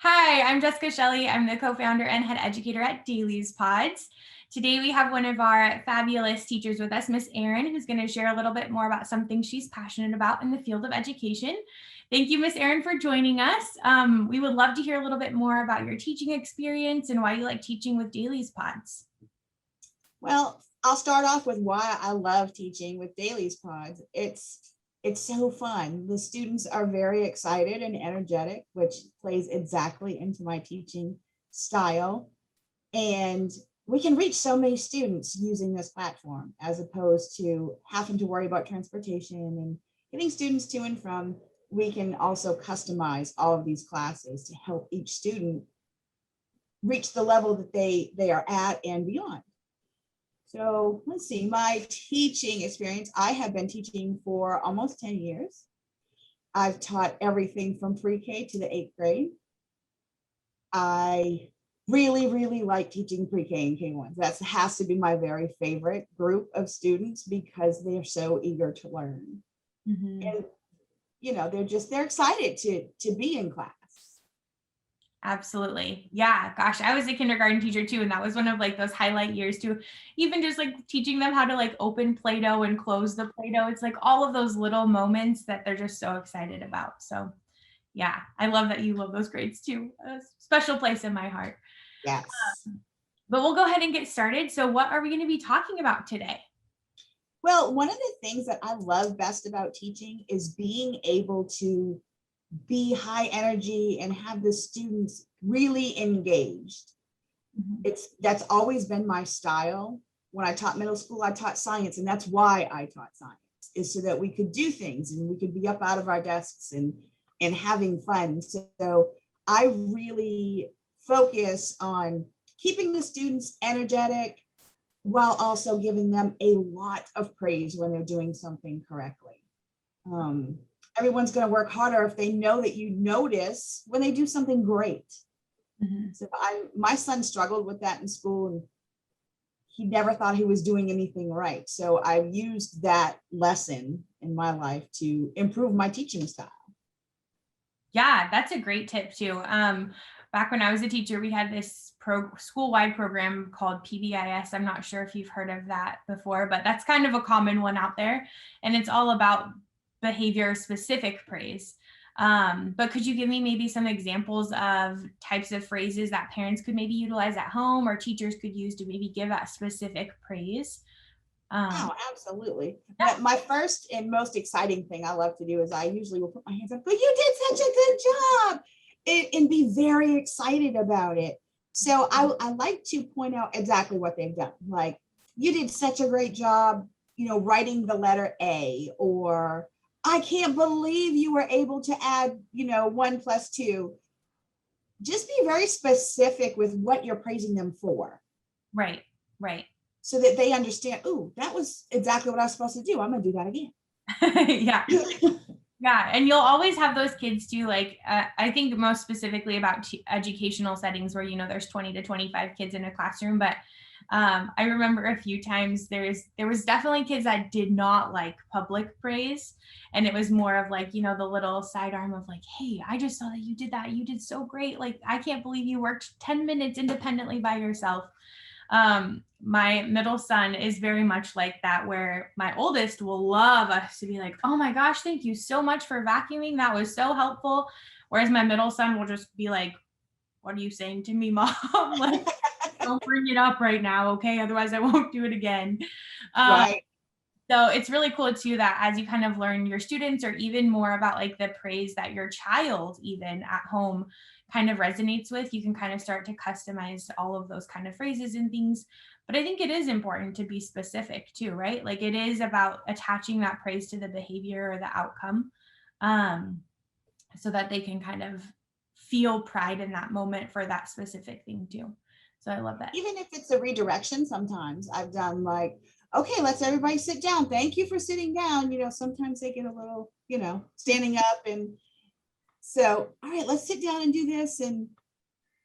Hi, I'm Jessica Shelley. I'm the co-founder and head educator at Dailies Pods. Today we have one of our fabulous teachers with us, Miss Erin, who's going to share a little bit more about something she's passionate about in the field of education. Thank you, Miss Erin, for joining us. We would love to hear a little bit more about your teaching experience and why you like teaching with Dailies Pods. Well, I'll start off with why I love teaching with Dailies Pods. It's so fun. The students are very excited and energetic, which plays exactly into my teaching style. And we can reach so many students using this platform as opposed to having to worry about transportation and getting students to and from. We can also customize all of these classes to help each student reach the level that they are at and beyond. So let's see, my teaching experience, I have been teaching for almost 10 years. I've taught everything from pre-K to the 8th grade. I really like teaching pre-K and K1. That has to be my very favorite group of students because they're so eager to learn. And they're excited to be in class. Absolutely. Yeah. Gosh, I was a kindergarten teacher too. And that was one of like those highlight years too. Even just like teaching them how to like open Play-Doh and close the Play-Doh. It's like all of those little moments that they're just so excited about. So yeah, I love that you love those grades too. A special place in my heart. Yes. But we'll go ahead and get started. So what are we going to be talking about today? Well, one of the things that I love best about teaching is being able to be high energy and have the students really engaged. That's always been my style. When I taught middle school, I taught science, and that's why I taught science, is so that we could do things and we could be up out of our desks and having fun. So I really focus on keeping the students energetic while also giving them a lot of praise when they're doing something correctly. Everyone's going to work harder if they know that you notice when they do something great. So my son struggled with that in school, and he never thought he was doing anything right. So I've used that lesson in my life to improve my teaching style. Yeah, that's a great tip too. Back when I was a teacher, we had this school-wide program called PBIS. I'm not sure if you've heard of that before, but that's kind of a common one out there. And it's all about behavior-specific praise. But could you give me maybe some examples of types of phrases that parents could maybe utilize at home or teachers could use to maybe give that specific praise? Oh, absolutely. But my first and most exciting thing I love to do is I usually will put my hands up, but you did such a good job, and be very excited about it. So I like to point out exactly what they've done. Like, you did such a great job, writing the letter A, or I can't believe you were able to add, 1 + 2. Just be very specific with what you're praising them for. Right. So that they understand, oh, that was exactly what I was supposed to do. I'm going to do that again. Yeah. Yeah. And you'll always have those kids too. Like, I think most specifically about educational settings where, there's 20 to 25 kids in a classroom. But I remember a few times there was definitely kids that did not like public praise. And it was more of like, the little sidearm of like, hey, I just saw that you did that. You did so great. Like, I can't believe you worked 10 minutes independently by yourself. My middle son is very much like that, where my oldest will love us to be like, oh my gosh, thank you so much for vacuuming. That was so helpful. Whereas my middle son will just be like, what are you saying to me, Mom? Like, don't bring it up right now. Okay. Otherwise I won't do it again. Right. So it's really cool too, that as you kind of learn your students or even more about like the praise that your child even at home kind of resonates with, you can kind of start to customize all of those kind of phrases and things. But I think it is important to be specific too, right? Like, it is about attaching that praise to the behavior or the outcome, so that they can kind of feel pride in that moment for that specific thing too. So I love that. Even if it's a redirection, sometimes I've done like, okay, let's everybody sit down. Thank you for sitting down. Sometimes they get a little, standing up. And so, all right, let's sit down and do this. And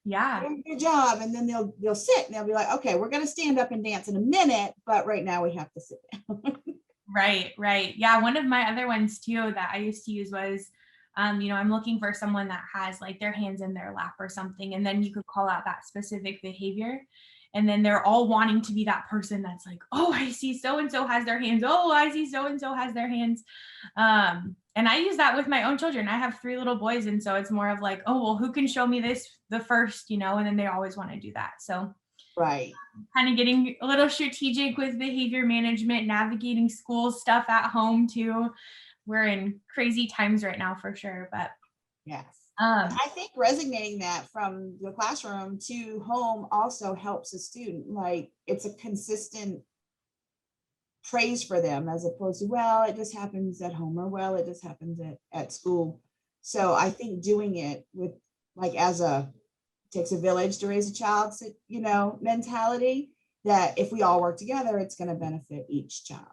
Yeah. good job. And then they'll sit and they'll be like, okay, we're going to stand up and dance in a minute, but right now we have to sit down. Right. Yeah. One of my other ones too that I used to use was I'm looking for someone that has like their hands in their lap or something. And then you could call out that specific behavior. And then they're all wanting to be that person that's like, oh, I see so-and-so has their hands. Oh, I see so-and-so has their hands. And I use that with my own children. I have 3 little boys. And so it's more of like, oh, well, who can show me this the first, and then they always want to do that. So Right. kind of getting a little strategic with behavior management, navigating school stuff at home too. We're in crazy times right now for sure, but Yes. I think resonating that from the classroom to home also helps a student. Like it's a consistent praise for them as opposed to, well, it just happens at home, or well, it just happens at school. So I think doing it with like takes a village to raise a child, mentality, that if we all work together, it's going to benefit each child.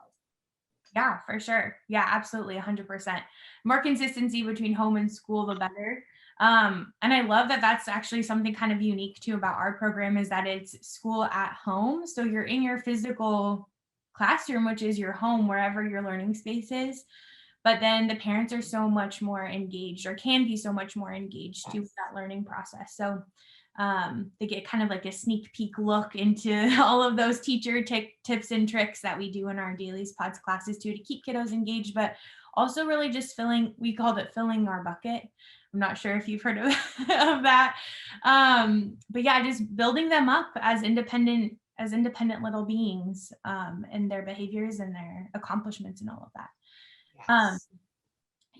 Yeah, for sure. Yeah, absolutely. 100%. More consistency between home and school, the better. And I love that that's actually something kind of unique too about our program, is that it's school at home. So you're in your physical classroom, which is your home, wherever your learning space is. But then the parents are so much more engaged, or can be so much more engaged too with that learning process. So they get kind of like a sneak peek look into all of those teacher tips and tricks that we do in our dailies pods classes too, to keep kiddos engaged, but also really just we called it filling our bucket. I'm not sure if you've heard of, of that. But yeah, just building them up as independent little beings, and their behaviors and their accomplishments and all of that. Yes.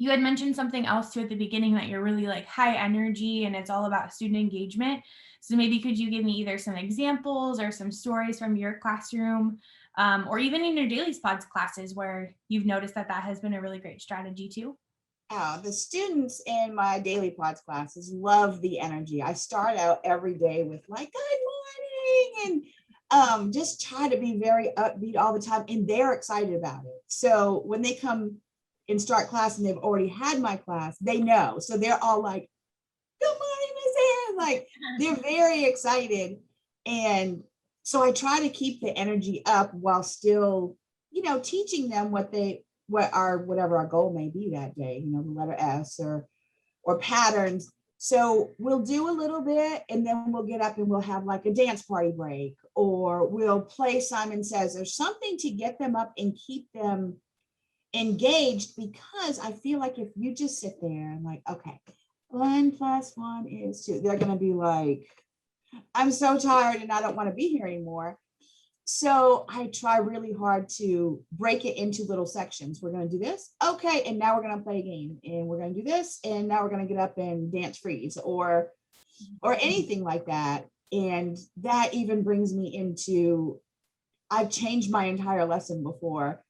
You had mentioned something else too at the beginning, that you're really like high energy and it's all about student engagement. So maybe could you give me either some examples or some stories from your classroom, or even in your daily pods classes where you've noticed that has been a really great strategy too? The students in my daily pods classes love the energy. I start out every day with like, good morning, and just try to be very upbeat all the time, and they're excited about it. So when they come and start class and they've already had my class, they know. So they're all like, good morning, Miss Ann. Like they're very excited. And so I try to keep the energy up while still, teaching them whatever our goal may be that day, the letter S or patterns. So we'll do a little bit, and then we'll get up and we'll have like a dance party break, or we'll play Simon Says, or something to get them up and keep them engaged. Because I feel like if you just sit there and like, okay, 1 + 1 is 2, they're going to be like, I'm so tired and I don't want to be here anymore. So I try really hard to break it into little sections. We're going to do this. Okay. And now we're going to play a game, and we're going to do this. And now we're going to get up and dance freeze or anything like that. And that even brings me into, I've changed my entire lesson before.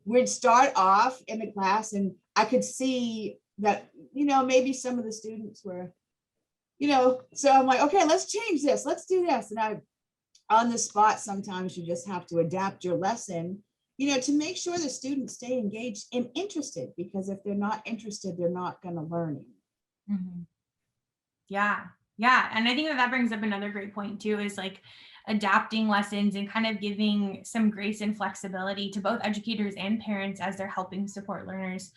We'd start off in the class and I could see that, maybe some of the students were, so I'm like, okay, let's change this. Let's do this. And on the spot, sometimes you just have to adapt your lesson, to make sure the students stay engaged and interested, because if they're not interested, they're not going to learn it. Mm-hmm. Yeah. Yeah. And I think that brings up another great point too, is like adapting lessons and kind of giving some grace and flexibility to both educators and parents as they're helping support learners.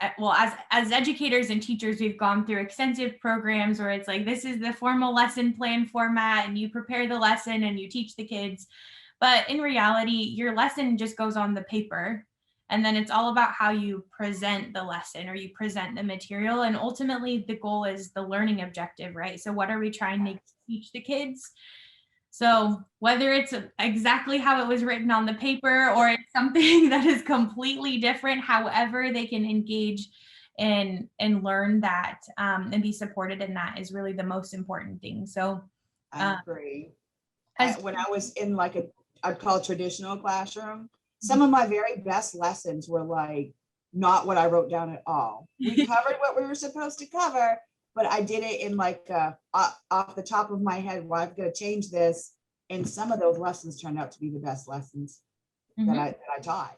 As educators and teachers, we've gone through extensive programs where it's like, this is the formal lesson plan format, and you prepare the lesson and you teach the kids. But in reality, your lesson just goes on the paper. And then it's all about how you present the lesson or you present the material. And ultimately, the goal is the learning objective, right? So what are we trying to teach the kids? So whether it's exactly how it was written on the paper, or it's something that is completely different, however they can engage and learn that, and be supported in that, is really the most important thing. So I agree. When I was in like I'd call traditional classroom, some of my very best lessons were like not what I wrote down at all. We covered what we were supposed to cover, but I did it in like off the top of my head, well, I'm going to change this. And some of those lessons turned out to be the best lessons that I taught.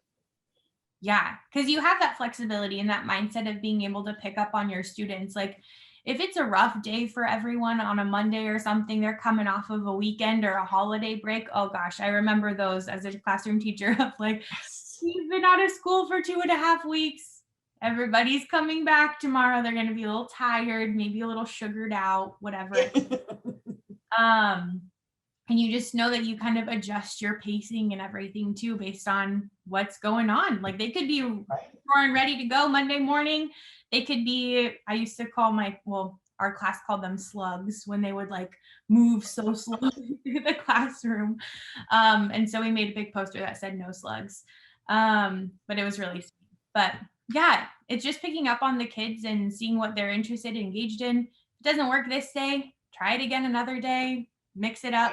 Yeah, because you have that flexibility and that mindset of being able to pick up on your students. Like if it's a rough day for everyone on a Monday or something, they're coming off of a weekend or a holiday break. Oh gosh, I remember those as a classroom teacher of like, we've been out of school for 2.5 weeks. everybody's coming back tomorrow. They're going to be a little tired, maybe a little sugared out, whatever. Um, and you just know that you kind of adjust your pacing and everything too based on what's going on. Like they could be roaring ready to go Monday morning. They could be, I used to call our class called them slugs when they would like move so slowly through the classroom. And so we made a big poster that said no slugs. But it was really sweet. But yeah, it's just picking up on the kids and seeing what they're interested, engaged in. If it doesn't work this day, try it again another day, mix it up,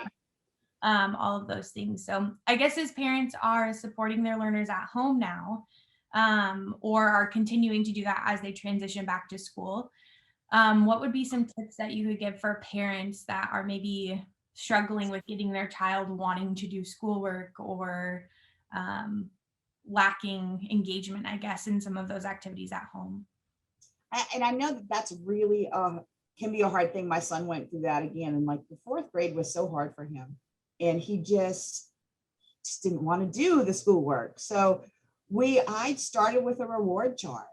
all of those things. So I guess as parents are supporting their learners at home now, or are continuing to do that as they transition back to school, what would be some tips that you could give for parents that are maybe struggling with getting their child wanting to do schoolwork or lacking engagement, I guess, in some of those activities at home? And I know that that's really can be a hard thing. My son went through that again, and like the fourth grade was so hard for him, and he just didn't want to do the schoolwork. So I started with a reward chart.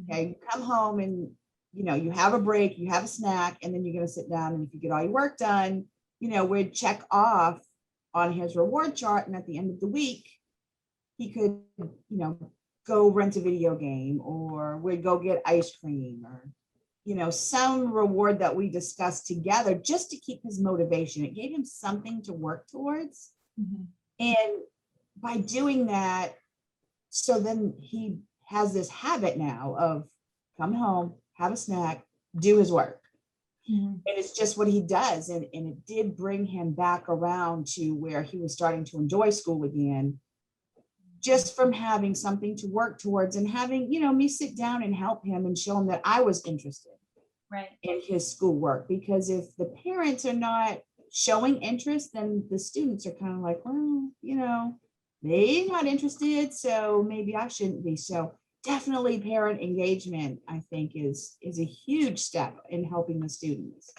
Okay, you come home and you have a break, you have a snack, and then you're going to sit down, and if you get all your work done, we'd check off on his reward chart, and at the end of the week, he could, go rent a video game, or we'd go get ice cream, or some reward that we discussed together just to keep his motivation. It gave him something to work towards. Mm-hmm. And by doing that, so then he has this habit now of come home, have a snack, do his work. Mm-hmm. And it's just what he does. And it did bring him back around to where he was starting to enjoy school again, just from having something to work towards and having, me sit down and help him and show him that I was interested in his schoolwork. Because if the parents are not showing interest, then the students are kind of like, well, they're not interested, so maybe I shouldn't be. So definitely parent engagement, I think, is a huge step in helping the students.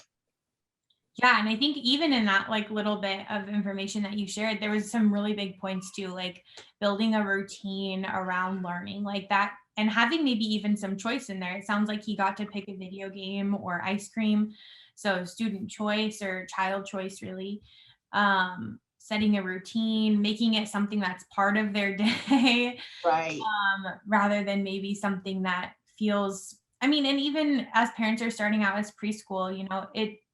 Yeah. And I think even in that like little bit of information that you shared, there was some really big points too, like building a routine around learning like that and having maybe even some choice in there. It sounds like he got to pick a video game or ice cream. So student choice or child choice, really. Setting a routine, making it something that's part of their day. Right. Rather than maybe something that feels, and even as parents are starting out as preschool,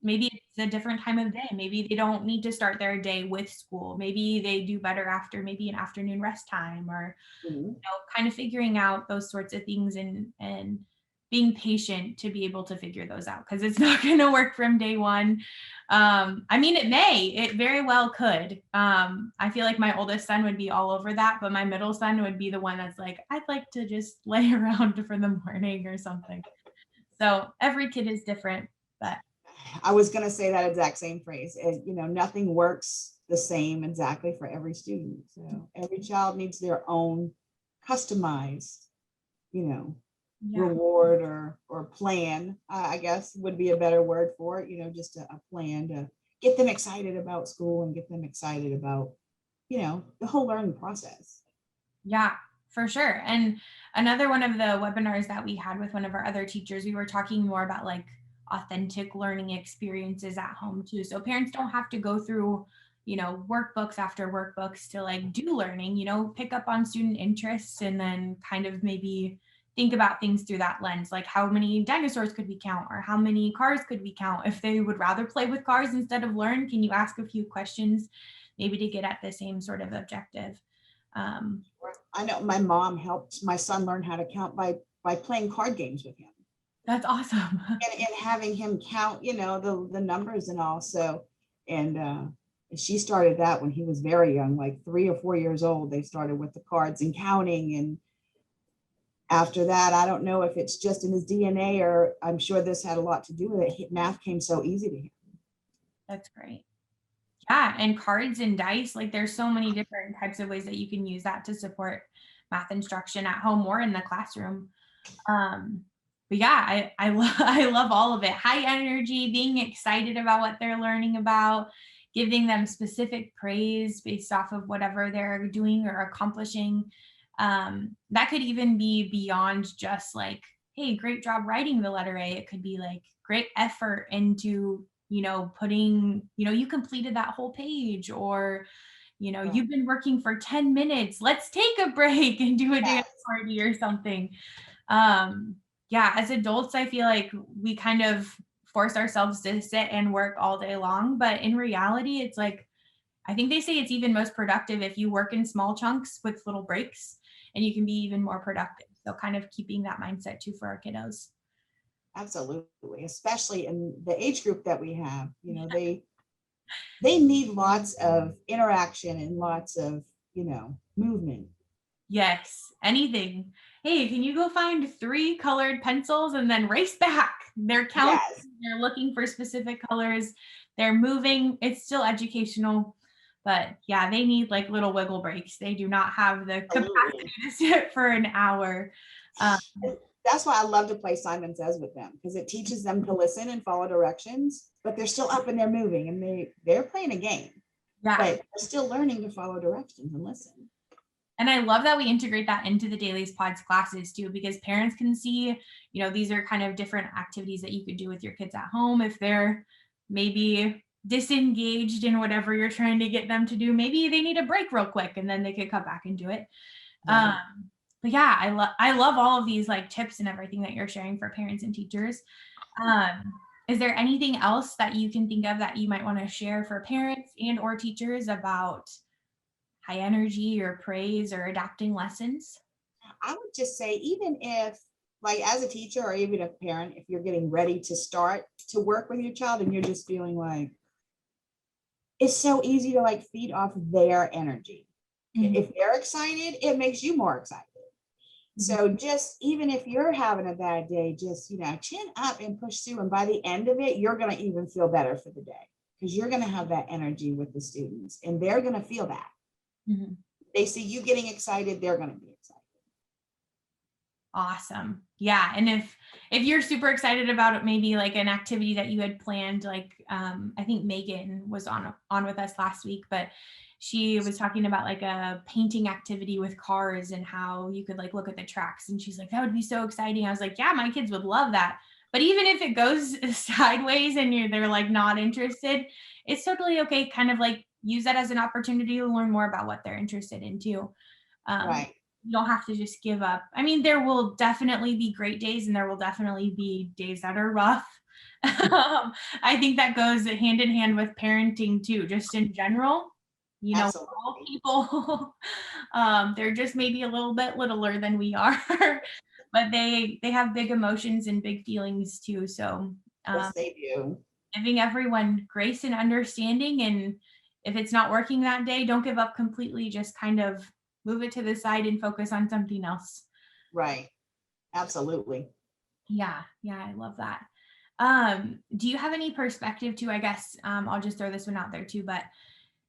maybe it's a different time of day. Maybe they don't need to start their day with school. Maybe they do better after maybe an afternoon rest time, or kind of figuring out those sorts of things and being patient to be able to figure those out, because it's not going to work from day one. It very well could. I feel like my oldest son would be all over that, but my middle son would be the one that's like, I'd like to just lay around for the morning or something. So every kid is different, but I was going to say that exact same phrase. And, nothing works the same exactly for every student. So every child needs their own customized, reward or plan, I guess would be a better word for it, just a plan to get them excited about school and get them excited about, the whole learning process. Yeah, for sure. And another one of the webinars that we had with one of our other teachers, we were talking more about like authentic learning experiences at home too. So parents don't have to go through, workbooks after workbooks to like do learning, pick up on student interests and then kind of maybe think about things through that lens, like how many dinosaurs could we count, or how many cars could we count? If they would rather play with cars instead of learn, can you ask a few questions maybe to get at the same sort of objective? I know my mom helped my son learn how to count by playing card games with him. That's awesome. and having him count, the numbers and all. So, and she started that when he was very young, like 3 or 4 years old. They started with the cards and counting, and after that, I don't know if it's just in his DNA, or I'm sure this had a lot to do with it. Math came so easy to him. That's great. Yeah, and cards and dice, like there's so many different types of ways that you can use that to support math instruction at home or in the classroom. But yeah, I love all of it. High energy, being excited about what they're learning about, giving them specific praise based off of whatever they're doing or accomplishing. That could even be beyond just like, hey, great job writing the letter A. It could be like great effort into, putting, you completed that whole page, or, you've been working for 10 minutes. Let's take a break and do a dance Yes. party or something. Um, yeah, as adults, I feel like we kind of force ourselves to sit and work all day long. But in reality, it's like, I think they say it's even most productive if you work in small chunks with little breaks, and you can be even more productive. So kind of keeping that mindset too for our kiddos. Absolutely, especially in the age group that we have, they need lots of interaction and lots of, movement. Yes, anything. Hey, can you go find 3 colored pencils and then race back? They're counting, Yes, they're looking for specific colors, they're moving. It's still educational, but yeah, they need like little wiggle breaks. They do not have the absolutely. capacity to sit for an hour. Um, And that's why I love to play Simon Says with them, because it teaches them to listen and follow directions, but they're still up and they're moving, and they're playing a game, but yeah. they're still learning to follow directions and listen. And I love that we integrate that into the Dailies Pods classes too, because parents can see, these are kind of different activities that you could do with your kids at home if they're maybe disengaged in whatever you're trying to get them to do. Maybe they need a break real quick and then they could come back and do it. Right. But yeah, I love all of these like tips and everything that you're sharing for parents and teachers. Is there anything else that you can think of that you might want to share for parents and or teachers about high energy or praise or adapting lessons? I would just say, even if, like, as a teacher or even a parent, if you're getting ready to start to work with your child and you're just feeling like it's so easy to like feed off their energy. Mhm. If they're excited, it makes you more excited. So just even if you're having a bad day, just, chin up and push through. And by the end of it, you're going to even feel better for the day, because you're going to have that energy with the students and they're going to feel that. Mhm. They see you getting excited, they're going to be excited. Awesome. Yeah. And if you're super excited about it, maybe like an activity that you had planned, like I think Megan was on with us last week, but she was talking about like a painting activity with cars and how you could like look at the tracks. And she's like, that would be so exciting. I was like, yeah, my kids would love that. But even if it goes sideways and they're like not interested, it's totally okay. Kind of like use that as an opportunity to learn more about what they're interested in too. Um, Right. you don't have to just give up. I mean, there will definitely be great days and there will definitely be days that are rough. I think that goes hand in hand with parenting too, just in general. All Absolutely. people, they're just maybe a little bit littler than we are, but they have big emotions and big feelings too. So Yes, they do. giving everyone grace and understanding, and if it's not working that day, don't give up completely. Just kind of move it to the side and focus on something else. Right. Absolutely. Yeah, I love that. Do you have any perspective too? I guess I'll just throw this one out there too, but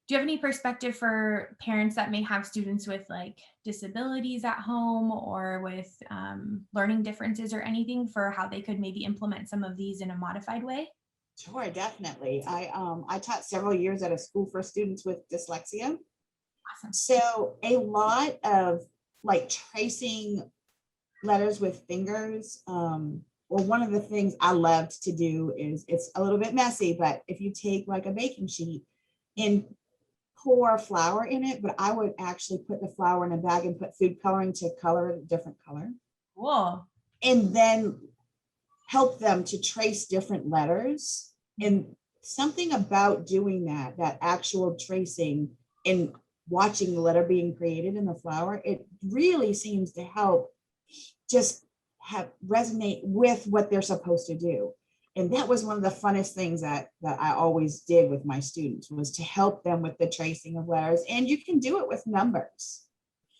do you have any perspective for parents that may have students with like disabilities at home or with learning differences or anything, for how they could maybe implement some of these in a modified way? Sure, definitely. I taught several years at a school for students with dyslexia. Awesome. So a lot of like tracing letters with fingers. Or one of the things I loved to do is, it's a little bit messy, but if you take like a baking sheet and pour flour in it, but I would actually put the flour in a bag and put food coloring to color it a different color, Cool. and then help them to trace different letters. And something about doing that actual tracing and watching the letter being created in the flower, it really seems to help just have resonate with what they're supposed to do. And that was one of the funnest things that I always did with my students, was to help them with the tracing of letters. And you can do it with numbers.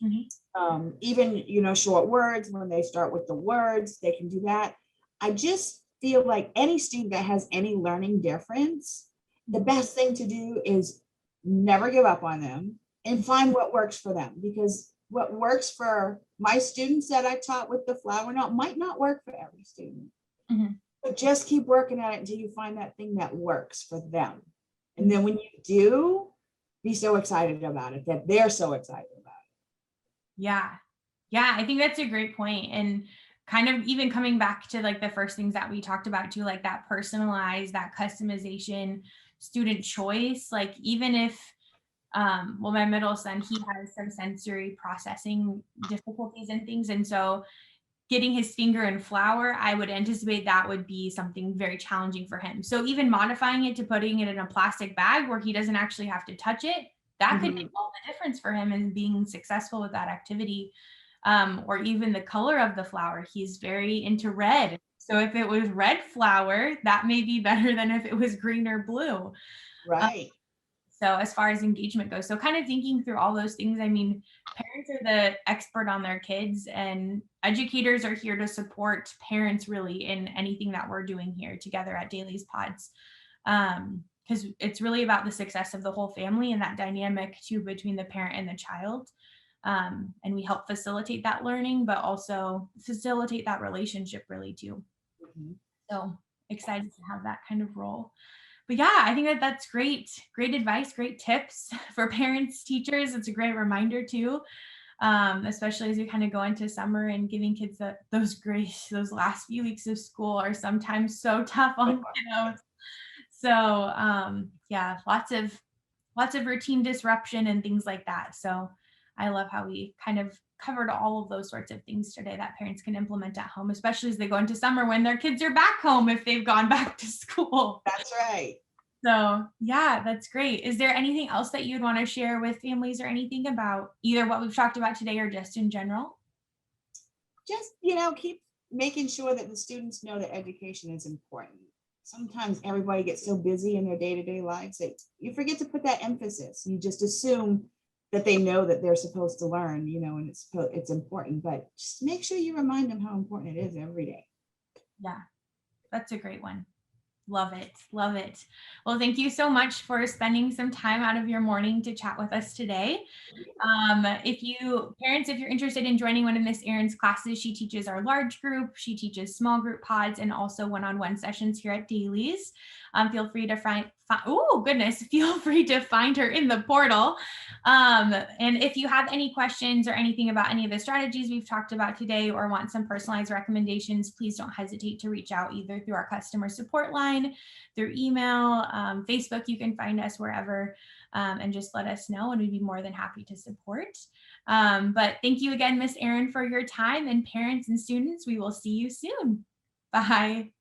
Mhm. Even, short words, when they start with the words, they can do that. I just feel like any student that has any learning difference, the best thing to do is never give up on them and find what works for them, because what works for my students that I taught with the flower knot might not work for every student. Mhm. But just keep working at it until you find that thing that works for them. And then when you do, be so excited about it, that they're so excited about it. Yeah. Yeah, I think that's a great point. And kind of even coming back to like the first things that we talked about too, like that personalized, that customization, student choice, like even if well, my middle son, he has some sensory processing difficulties and things. And so getting his finger in flour, I would anticipate that would be something very challenging for him. So even modifying it to putting it in a plastic bag where he doesn't actually have to touch it, that could make Mhm. all the difference for him in being successful with that activity. Or even the color of the flour. He's very into red. So if it was red flour, that may be better than if it was green or blue. Right. So as far as engagement goes, so kind of thinking through all those things, I mean, parents are the expert on their kids and educators are here to support parents really in anything that we're doing here together at Dailies Pods. Because it's really about the success of the whole family and that dynamic too between the parent and the child. And we help facilitate that learning, but also facilitate that relationship really too. Mhm. So excited to have that kind of role. But yeah, I think that that's great. Great advice, great tips for parents, teachers. It's a great reminder too, especially as we kind of go into summer and giving kids those grace, those last few weeks of school are sometimes so tough on kiddos. So yeah, lots of routine disruption and things like that. So I love how we kind of covered all of those sorts of things today that parents can implement at home, especially as they go into summer when their kids are back home if they've gone back to school. That's right. So yeah, that's great. Is there anything else that you'd want to share with families or anything about either what we've talked about today or just in general? Just, keep making sure that the students know that education is important. Sometimes everybody gets so busy in their day-to-day lives that you forget to put that emphasis. You just assume that they know that they're supposed to learn, and it's important, but just make sure you remind them how important it is every day. Yeah, that's a great one. Love it. Love it. Well, thank you so much for spending some time out of your morning to chat with us today. Parents, if you're interested in joining one of Miss Erin's classes, she teaches our large group, she teaches small group pods, and also one-on-one sessions here at Dailies. Feel free to feel free to find her in the portal. And if you have any questions or anything about any of the strategies we've talked about today or want some personalized recommendations, please don't hesitate to reach out either through our customer support line, through email, Facebook, you can find us wherever. And just let us know and we'd be more than happy to support. But thank you again, Miss Erin, for your time, and parents and students, we will see you soon. Bye.